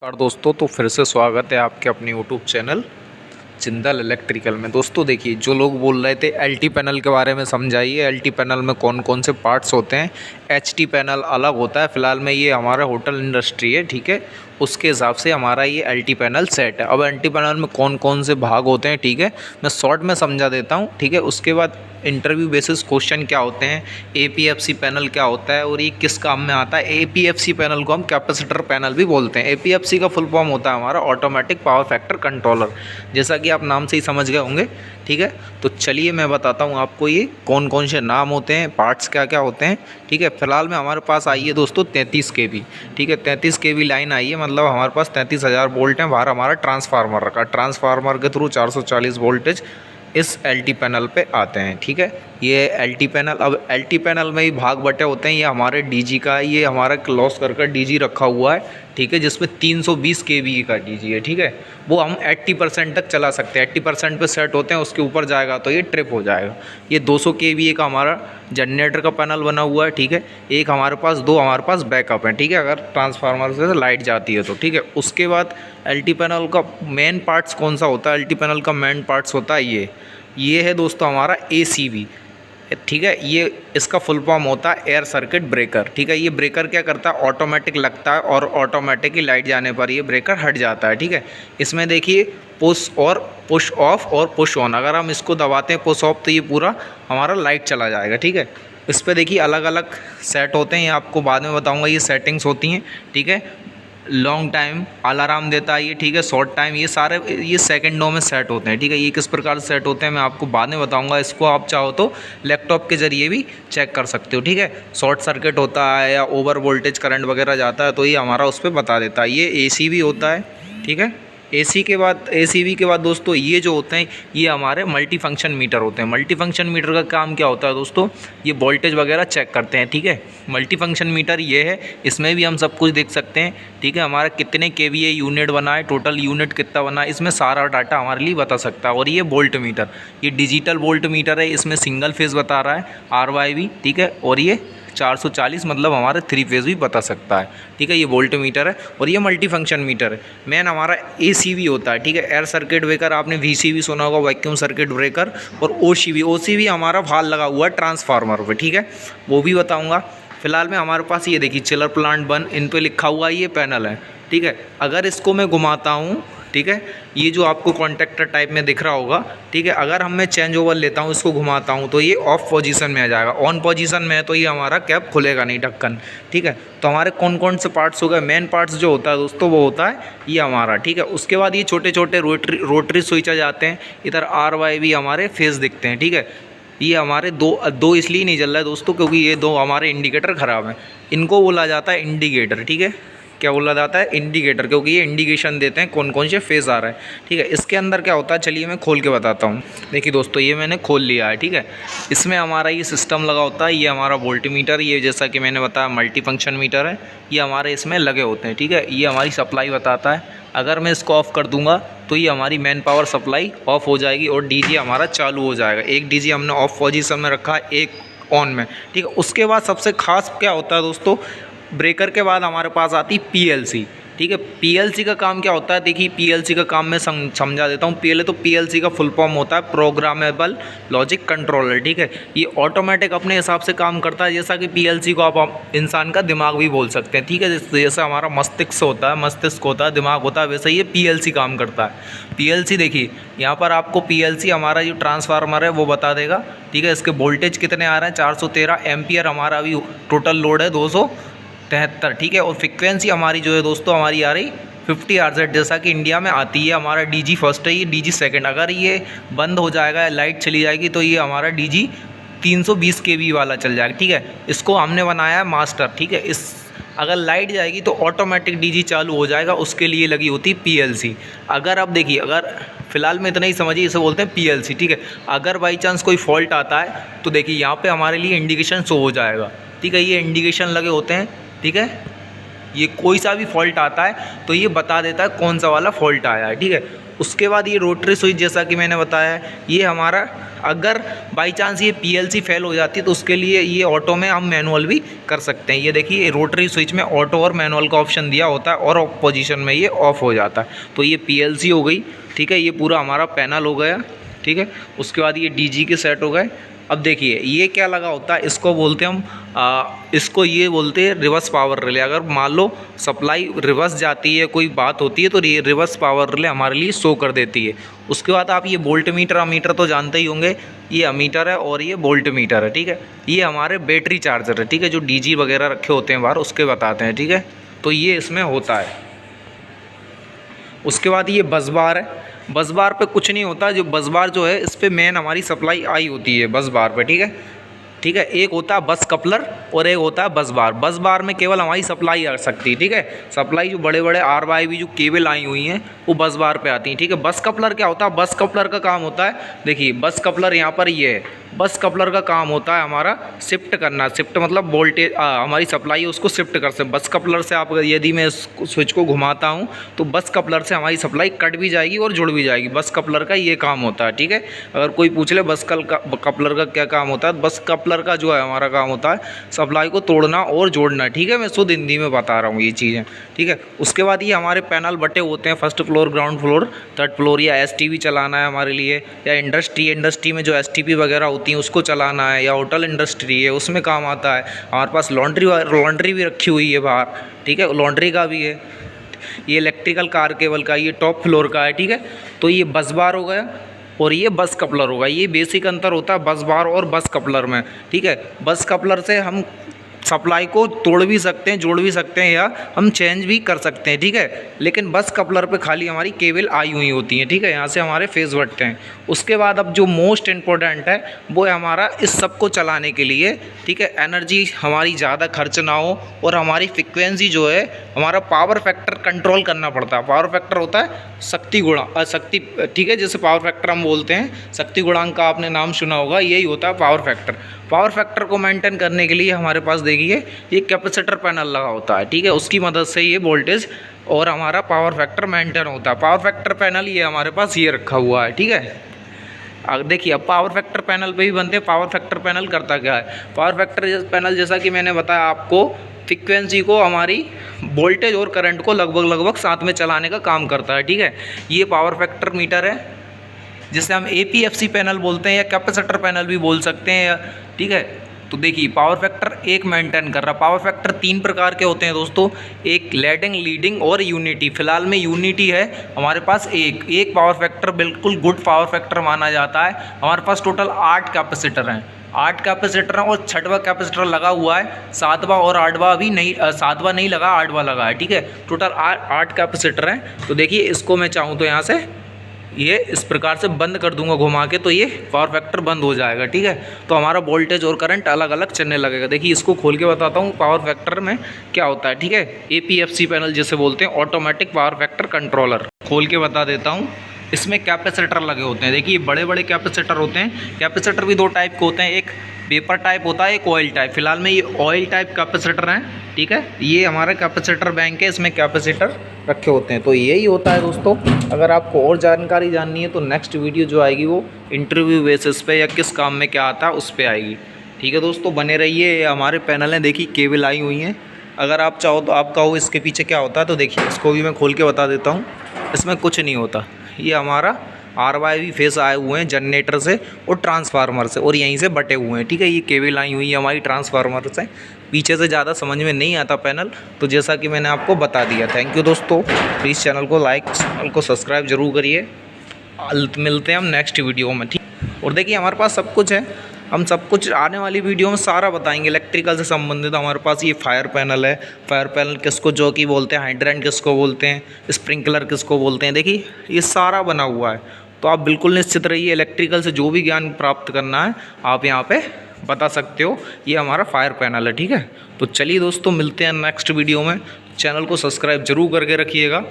और दोस्तों तो फिर से स्वागत है आपके अपने यूट्यूब चैनल जिंदल इलेक्ट्रिकल में। दोस्तों देखिए, जो लोग बोल रहे थे एलटी पैनल के बारे में समझाइए, एलटी पैनल में कौन कौन से पार्ट्स होते हैं। एचटी पैनल अलग होता है, फ़िलहाल में ये हमारा होटल इंडस्ट्री है, ठीक है, उसके हिसाब से हमारा ये एलटी पैनल सेट है। अब एलटी पैनल में कौन कौन से भाग होते हैं, ठीक है, मैं शॉर्ट में समझा देता हूँ, ठीक है। उसके बाद इंटरव्यू बेसिस क्वेश्चन क्या होते हैं, एपीएफसी पैनल क्या होता है और ये किस काम में आता है। एपीएफसी पैनल को हम कैपेसिटर पैनल भी बोलते हैं। एपीएफसी का फुल फॉर्म होता है हमारा ऑटोमेटिक पावर फैक्टर कंट्रोलर, जैसा कि आप नाम से ही समझ गए होंगे, ठीक है। तो चलिए मैं बताता हूँ आपको ये कौन कौन से नाम होते हैं, पार्ट्स क्या क्या होते हैं, ठीक है। फिलहाल में हमारे पास आई है दोस्तों 33 केवी, ठीक है, 33 केवी लाइन आई है, मतलब हमारे पास 33,000 वोल्ट है। बाहर हमारा ट्रांसफार्मर रखा, ट्रांसफार्मर के थ्रू 440 वोल्टेज इस एलटी पैनल पे आते हैं, ठीक है। ये एलटी पैनल, अब एलटी पैनल में ही भाग बटे होते हैं। ये हमारे डीजी का, ये हमारा क्लॉस कर डीजी रखा हुआ है, ठीक है, जिसमें 320 केवी का डीजी है, ठीक है। वो हम 80% तक चला सकते हैं, 80% पे सेट होते हैं, उसके ऊपर जाएगा तो ये ट्रिप हो जाएगा। ये 200 केवी का हमारा जनरेटर का पैनल बना हुआ है, ठीक है। एक हमारे पास, दो हमारे पास बैकअप है, ठीक है, अगर ट्रांसफार्मर से लाइट जाती है तो, ठीक है। उसके बाद एलटी पैनल का मेन पार्ट्स कौन सा होता है, एलटी पैनल का मेन पार्ट्स होता है ये है दोस्तों हमारा एसीबी, ठीक है। ये इसका फुल फॉर्म होता है एयर सर्किट ब्रेकर, ठीक है। ये ब्रेकर क्या करता है, ऑटोमेटिक लगता है और ऑटोमेटिक ही लाइट जाने पर ये ब्रेकर हट जाता है, ठीक है। इसमें देखिए पुश और पुश ऑफ और पुश ऑन, अगर हम इसको दबाते हैं पुश ऑफ तो ये पूरा हमारा लाइट चला जाएगा, ठीक है। इस पर देखिए अलग अलग सेट होते हैं, ये आपको बाद में बताऊँगा, ये सेटिंग्स होती हैं, ठीक है। लॉन्ग टाइम अलार्म देता है ये, ठीक है, शॉर्ट टाइम, ये सारे ये सेकंडों में सेट होते हैं, ठीक है। ये किस प्रकार से सेट होते हैं मैं आपको बाद में बताऊंगा। इसको आप चाहो तो लैपटॉप के ज़रिए भी चेक कर सकते हो, ठीक है। शॉर्ट सर्किट होता है या ओवर वोल्टेज करंट वगैरह जाता है तो ये हमारा उस पर बता देता है। ये एसी भी होता है, ठीक है। एसी के बाद, एसीबी के बाद दोस्तों ये जो होते हैं ये हमारे मल्टी फंक्शन मीटर होते हैं। मल्टी फंक्शन मीटर का काम क्या होता है दोस्तों, ये वोल्टेज वगैरह चेक करते हैं, ठीक है। मल्टी फंक्शन मीटर ये है, इसमें भी हम सब कुछ देख सकते हैं, ठीक है। हमारा कितने केवीए यूनिट बना है, टोटल यूनिट कितना बना है, इसमें सारा डाटा हमारे लिए बता सकता है। और ये वोल्ट मीटर, ये डिजिटल वोल्ट मीटर है, इसमें सिंगल फेज़ बता रहा है RYV, ठीक है। और ये 440 मतलब हमारे 3 फेज़ भी बता सकता है, ठीक है। ये वोल्ट मीटर है और ये मल्टी फंक्शन मीटर है। मेन हमारा एसीबी होता है, ठीक है, एयर सर्किट ब्रेकर, आपने वीसीबी सुना होगा, वैक्यूम सर्किट ब्रेकर। और ओसीबी हमारा भाल लगा हुआ है ट्रांसफार्मर पे, ठीक है, वो भी बताऊँगा। फिलहाल में हमारे पास ये देखिए चिलर प्लांट 1, इन पे लिखा हुआ ये पैनल है, ठीक है। अगर इसको मैं घुमाता हूँ, ठीक है, ये जो आपको कॉन्टैक्टर टाइप में दिख रहा होगा, ठीक है, अगर हम मैं चेंज ओवर लेता हूँ, इसको घुमाता हूँ तो ये ऑफ पोजीशन में आ जाएगा। ऑन पोजीशन में है तो ये हमारा कैप खुलेगा नहीं, ढक्कन, ठीक है। तो हमारे कौन कौन से पार्ट्स हो गए, मेन पार्ट्स जो होता है दोस्तों वो होता है ये हमारा, ठीक है। उसके बाद ये छोटे छोटे रोटरी स्विच आ जाते हैं, इधर RYV हमारे फेस दिखते हैं, ठीक है। ये हमारे दो इसलिए नहीं जल रहा है दोस्तों क्योंकि ये दो हमारे इंडिकेटर ख़राब हैं, इनको बोला जाता है इंडिकेटर, ठीक है। क्या बोला जाता है, इंडिकेटर, क्योंकि ये इंडिकेशन देते हैं कौन कौन से फेज़ आ रहा है, ठीक है। इसके अंदर क्या होता है चलिए मैं खोल के बताता हूँ। देखिए दोस्तों ये मैंने खोल लिया है, ठीक है। इसमें हमारा ये सिस्टम लगा होता है, ये हमारा वोल्टमीटर, ये जैसा कि मैंने बताया मल्टी फंक्शन मीटर है, ये हमारे इसमें लगे होते हैं, ठीक है। ये हमारी सप्लाई बताता है, अगर मैं इसको ऑफ़ कर दूंगा तो ये हमारी मेन पावर सप्लाई ऑफ हो जाएगी और डीजी हमारा चालू हो जाएगा। एक डीजी हमने ऑफ पोजीशन में रखा है, एक ऑन में, ठीक है। उसके बाद सबसे खास क्या होता है दोस्तों, ब्रेकर के बाद हमारे पास आती पीएलसी, ठीक है। पीएलसी का काम क्या होता है, देखिए पीएलसी का काम मैं समझा देता हूँ। पहले तो पीएलसी का फुल फॉर्म होता है प्रोग्रामेबल लॉजिक कंट्रोलर, ठीक है। ये ऑटोमेटिक अपने हिसाब से काम करता है, जैसा कि पीएलसी को आप इंसान का दिमाग भी बोल सकते हैं, ठीक है। जैसा हमारा मस्तिष्क होता है, दिमाग होता है, वैसे ये पीएलसी काम करता है। पीएलसी देखिए यहाँ पर आपको पीएलसी हमारा जो ट्रांसफार्मर है वो बता देगा, ठीक है। इसके वोल्टेज कितने आ रहे हैं, 413 एम्पियर हमारा अभी टोटल लोड है 273, ठीक है। और फ्रिक्वेंसी हमारी जो है दोस्तों हमारी आ रही 50 हर्ट्ज, जैसा कि इंडिया में आती है। हमारा डीजी फर्स्ट है, ये डीजी सेकंड, अगर ये बंद हो जाएगा, लाइट चली जाएगी तो ये हमारा डीजी 320 केवी वाला चल जाएगा, ठीक है। इसको हमने बनाया है मास्टर, ठीक है। इस अगर लाइट जाएगी तो ऑटोमेटिक डीजी चालू हो जाएगा, उसके लिए लगी होती है पीएलसी। अगर आप देखिए, अगर फ़िलहाल में इतना ही समझिए, इसे बोलते हैं पीएलसी, ठीक है। अगर बाई चांस कोई फॉल्ट आता है तो देखिए यहाँ पे हमारे लिए इंडिकेशन शो हो जाएगा, ठीक है। ये इंडिकेशन लगे होते हैं, ठीक है। ये कोई सा भी फॉल्ट आता है तो ये बता देता है कौन सा वाला फॉल्ट आया है, ठीक है। उसके बाद ये रोटरी स्विच जैसा कि मैंने बताया है, ये हमारा अगर बाई चांस ये पीएलसी फेल हो जाती है तो उसके लिए ये ऑटो में हम मैनुअल भी कर सकते हैं। ये देखिए रोटरी स्विच में ऑटो और मैनुअल का ऑप्शन दिया होता है और ऑफ पोजीशन में ये ऑफ हो जाता है। तो ये पीएलसी हो गई, ठीक है। ये पूरा हमारा पैनल हो गया, ठीक है। उसके बाद ये डीजी के सेट हो गए। अब देखिए ये क्या लगा होता है, इसको बोलते हैं हम इसको ये बोलते हैं रिवर्स पावर रिले। अगर मान लो सप्लाई रिवर्स जाती है, कोई बात होती है, तो ये रिवर्स पावर रिले हमारे लिए शो कर देती है। उसके बाद आप ये वोल्ट मीटर अमीटर तो जानते ही होंगे, ये अमीटर है और ये वोल्ट मीटर है, ठीक है। ये हमारे बैटरी चार्जर है, ठीक है, जो डीजी वगैरह रखे होते हैं बाहर उसके बताते हैं, ठीक है। तो ये इसमें होता है। उसके बाद ये बस बार है। बस बार पे कुछ नहीं होता, जो बस बार जो है इस पर मेन हमारी सप्लाई आई होती है बस बार पे, ठीक है, ठीक है। एक होता है बस कपलर और एक होता है बस बार। बस बार में केवल हमारी सप्लाई आ सकती है, ठीक है। सप्लाई जो बड़े बड़े RYB जो केबल आई हुई हैं वो बस बार पे आती हैं, ठीक है। बस कपलर क्या होता है, बस कपलर का काम होता है, देखिए बस कपलर यहाँ पर ये है। बस कपलर का काम होता है हमारा शिफ्ट करना। शिफ्ट मतलब वोल्टेज हमारी सप्लाई है उसको शिफ्ट कर सकते। बस कपलर से आप यदि मैं स्विच को घुमाता हूँ तो बस कपलर से हमारी सप्लाई कट भी जाएगी और जुड़ भी जाएगी। बस कपलर का ये काम होता है, ठीक है। अगर कोई पूछ ले बस कपलर का क्या काम होता है, बस कपलर का जो है हमारा काम होता है सप्लाई को तोड़ना और जोड़ना, ठीक है। मैं शुद्ध हिंदी में बता रहा हूँ ये चीज़ें, ठीक है। उसके बाद ये हमारे पैनल बटे होते हैं, first floor, ground floor, third floor. या STP चलाना है हमारे लिए, या इंडस्ट्री में जो STP वगैरह होती हैं उसको चलाना है, या होटल इंडस्ट्री है उसमें काम आता है। हमारे पास लॉन्ड्री भी रखी हुई है बाहर, ठीक है, लॉन्ड्री का भी है। ये इलेक्ट्रिकल कार केबल का, ये टॉप फ्लोर का है, ठीक है। तो ये बस बार हो गया और ये बस कपलर होगा। ये बेसिक अंतर होता है बस बार और बस कपलर में, ठीक है। बस कपलर से हम सप्लाई को तोड़ भी सकते हैं, जोड़ भी सकते हैं, या हम चेंज भी कर सकते हैं, ठीक है। लेकिन बस कपलर पे खाली हमारी केबल आई हुई होती है, ठीक है। यहाँ से हमारे फेज बढ़ते हैं। उसके बाद अब जो मोस्ट इम्पोर्टेंट है वो है हमारा इस सब को चलाने के लिए, ठीक है, एनर्जी हमारी ज़्यादा खर्च ना हो और हमारी फ्रिक्वेंसी जो है, हमारा पावर फैक्टर कंट्रोल करना पड़ता है। पावर फैक्टर होता है शक्ति, ठीक है, जैसे पावर फैक्टर हम बोलते हैं, शक्ति गुणांक का आपने नाम सुना होगा, यही होता है पावर फैक्टर। पावर फैक्टर को मेंटेन करने के लिए हमारे पास देखिए ये कैपेसिटर पैनल लगा होता है, ठीक है। उसकी मदद से ये वोल्टेज और हमारा पावर फैक्टर मेंटेन होता है। पावर फैक्टर पैनल ये हमारे पास ये रखा हुआ है, ठीक है। अब देखिए अब पावर फैक्टर पैनल पे भी बनते हैं। पावर फैक्टर पैनल करता क्या है, पावर फैक्टर पैनल जैसा कि मैंने बताया आपको, फ्रिक्वेंसी को, हमारी वोल्टेज और करंट को लगभग साथ में चलाने का काम करता है, ठीक है। ये पावर फैक्टर मीटर है जिसे हम APFC पैनल बोलते हैं, या कैपेसिटर पैनल भी बोल सकते हैं, ठीक है। तो देखिए पावर फैक्टर एक मेंटेन कर रहा। पावर फैक्टर 3 प्रकार के होते हैं दोस्तों, एक लैडिंग, लीडिंग और यूनिटी। फिलहाल में यूनिटी है हमारे पास। एक पावर फैक्टर बिल्कुल गुड पावर फैक्टर माना जाता है। हमारे पास टोटल 8 कैपेसिटर हैं, 8 कैपेसिटर हैं और 6वां कैपेसिटर लगा हुआ है। 7वां और 8वां अभी नहीं, 7वां नहीं लगा, 8वां लगा है, ठीक है। टोटल 8 कैपेसिटर हैं। तो देखिए इसको मैं चाहूँ तो यहाँ से ये इस प्रकार से बंद कर दूंगा घुमा के, तो ये पावर फैक्टर बंद हो जाएगा, ठीक है। तो हमारा वोल्टेज और करंट अलग अलग चलने लगेगा। देखिए इसको खोल के बताता हूँ पावर फैक्टर में क्या होता है, ठीक है। APFC पैनल जिसे बोलते हैं, ऑटोमेटिक पावर फैक्टर कंट्रोलर। खोल के बता देता हूँ। इसमें कैपेसिटर लगे होते हैं, देखिए बड़े बड़े कैपेसिटर होते हैं। कैपेसिटर भी 2 टाइप के होते हैं, एक वेपर टाइप होता है, एक ऑयल टाइप। फिलहाल में ये ऑयल टाइप कैपेसिटर हैं, ठीक है। ये हमारा कैपेसिटर बैंक है, इसमें कैपेसिटर रखे होते हैं। तो यही होता है दोस्तों। अगर आपको और जानकारी जाननी है तो नेक्स्ट वीडियो जो आएगी वो इंटरव्यू बेसिस पे या किस काम में क्या आता है उस पर आएगी, ठीक है दोस्तों। बने रहिए। हमारे पैनल हैं, देखिए केबल आई हुई हैं। अगर आप चाहो तो आप कहो इसके पीछे क्या होता है, तो देखिए इसको भी मैं खोल के बता देता हूँ। इसमें कुछ नहीं होता, ये हमारा RYB फेस आए हुए हैं जनरेटर से और ट्रांसफार्मर से, और यहीं से बटे हुए हैं, ठीक है। ये केबल आई हुई है हमारी ट्रांसफार्मर से। पीछे से ज़्यादा समझ में नहीं आता पैनल, तो जैसा कि मैंने आपको बता दिया। थैंक यू दोस्तों। प्लीज़ चैनल को लाइक, चैनल को सब्सक्राइब जरूर करिए। मिलते हैं हम नेक्स्ट वीडियो में, ठीक। और देखिए हमारे पास सब कुछ है, हम सब कुछ आने वाली वीडियो में सारा बताएंगे इलेक्ट्रिकल से संबंधित। हमारे पास ये फायर पैनल है, फायर पैनल किसको जो कि बोलते हैं, हाइड्रेंट किसको बोलते हैं, स्प्रिंकलर किसको बोलते हैं, देखिए ये सारा बना हुआ है। तो आप बिल्कुल निश्चित रहिए, इलेक्ट्रिकल से जो भी ज्ञान प्राप्त करना है आप यहाँ पे बता सकते हो। ये हमारा फायर पैनल है, ठीक है। तो चलिए दोस्तों मिलते हैं नेक्स्ट वीडियो में। चैनल को सब्सक्राइब जरूर करके रखिएगा।